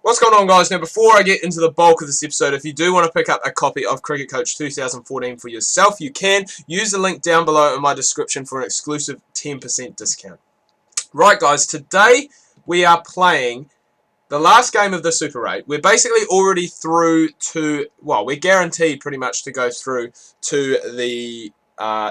What's going on, guys? Now, before I get into the bulk of this episode, if you do want to pick up a copy of Cricket Coach 2014 for yourself, you can use the link down below in my description for an exclusive 10% discount. Right, guys, today we are playing the last game of the Super 8. We're basically already through to, well, we're guaranteed pretty much to go through to the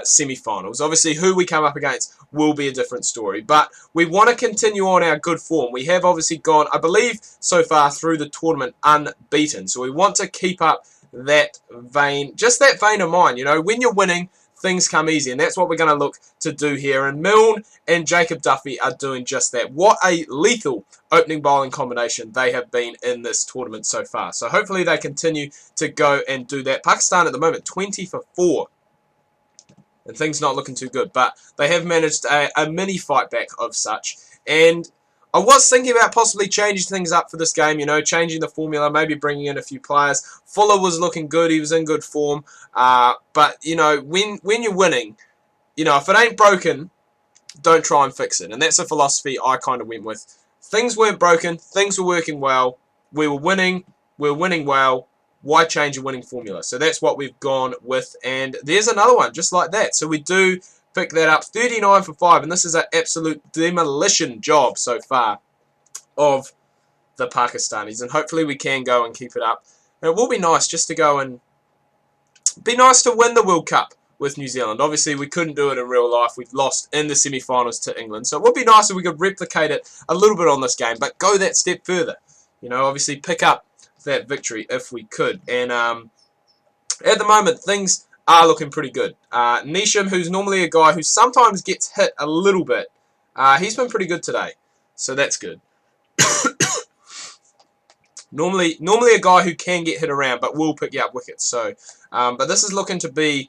semi-finals. Obviously, who we come up against will be a different story, but we want to continue on our good form. We have obviously gone, I believe, so far through the tournament unbeaten, so we want to keep up that vein, just that vein of mind. You know, when you're winning, things come easy, and that's what we're going to look to do here. And Milne and Jacob Duffy are doing just that. What a lethal opening bowling combination they have been in this tournament so far. So hopefully they continue to go and do that. Pakistan at the moment, 20 for 4. And things not looking too good. But they have managed a mini fight back of such. And I was thinking about possibly changing things up for this game, you know, changing the formula, maybe bringing in a few players. Fuller was looking good. He was in good form. But, you know, when you're winning, you know, if it ain't broken, don't try and fix it. And that's a philosophy I kind of went with. Things weren't broken. Things were working well. We were winning. We were winning well. Why change a winning formula? So that's what we've gone with. And there's another one just like that. So we do pick that up. 39 for 5. And this is an absolute demolition job so far of the Pakistanis. And hopefully we can go and keep it up. And it will be nice just to go and be nice to win the World Cup with New Zealand. Obviously, we couldn't do it in real life. We've lost in the semi-finals to England. So it would be nice if we could replicate it a little bit on this game. But go that step further. You know, obviously pick up that victory if we could. And at the moment, things are looking pretty good. Nisham, who's normally a guy who sometimes gets hit a little bit, he's been pretty good today. So that's good. Normally a guy who can get hit around, but will pick you up wickets. So, but this is looking to be,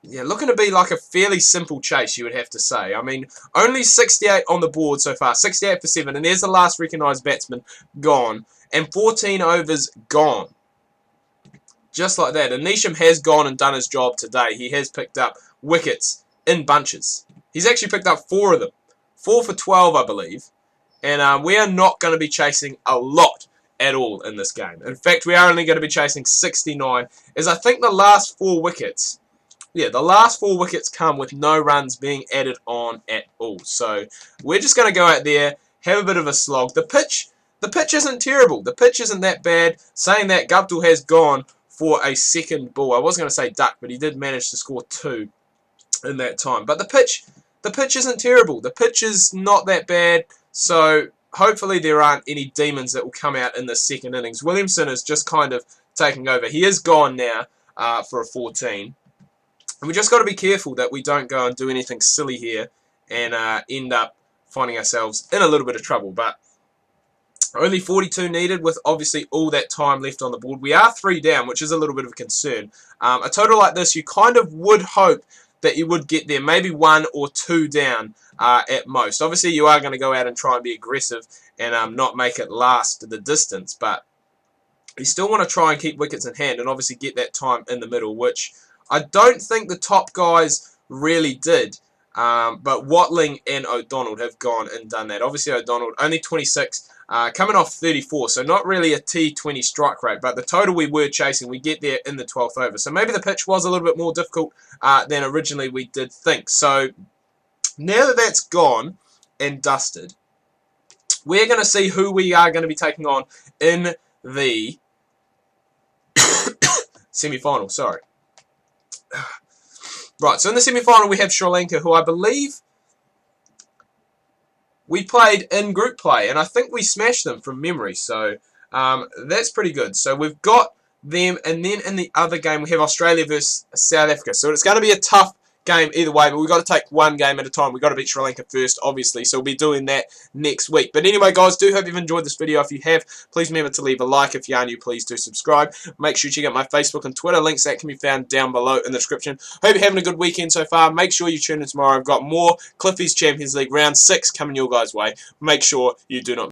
like a fairly simple chase, you would have to say. I mean, only 68 on the board so far, 68 for 7, and there's the last recognised batsman gone, and 14 overs gone. Just like that. And Nisham has gone and done his job today. He has picked up wickets in bunches. He's actually picked up 4 of them. 4 for 12, I believe. And we are not going to be chasing a lot at all in this game. In fact, we are only going to be chasing 69, as I think the last 4 wickets, the last 4 wickets come with no runs being added on at all. So we're just going to go out there, have a bit of a slog. The pitch isn't terrible. The pitch isn't that bad. Saying that, Guptill has gone for a second ball. I was going to say duck, but he did manage to score 2 in that time. But the pitch isn't terrible. The pitch is not that bad. So hopefully there aren't any demons that will come out in the second innings. Williamson is just kind of taking over. He is gone now for a 14. And we just got to be careful that we don't go and do anything silly here and end up finding ourselves in a little bit of trouble. But only 42 needed with obviously all that time left on the board. We are 3 down, which is a little bit of a concern. A total like this, you kind of would hope that you would get there, maybe 1 or 2 down at most. Obviously, you are going to go out and try and be aggressive and not make it last the distance, but you still want to try and keep wickets in hand and obviously get that time in the middle, which I don't think the top guys really did. But Watling and O'Donnell have gone and done that. Obviously, O'Donnell only 26, coming off 34, so not really a T20 strike rate. But the total we were chasing, we get there in the 12th over. So maybe the pitch was a little bit more difficult than originally we did think. So now that that's gone and dusted, we're going to see who we are going to be taking on in the semi-final. Sorry. Right, so in the semi-final we have Sri Lanka, who I believe we played in group play, and I think we smashed them from memory, so that's pretty good. So we've got them, and then in the other game we have Australia versus South Africa. So it's going to be a tough game either way, but we've got to take one game at a time. We've got to beat Sri Lanka first, obviously, so we'll be doing that next week. But anyway, guys, do hope you've enjoyed this video. If you have, please remember to leave a like. If you are new, please do subscribe. Make sure you check out my Facebook and Twitter. Links that can be found down below in the description. Hope you're having a good weekend so far. Make sure you tune in tomorrow. I've got more Cliffy's Champions League Round 6 coming your guys' way. Make sure you do not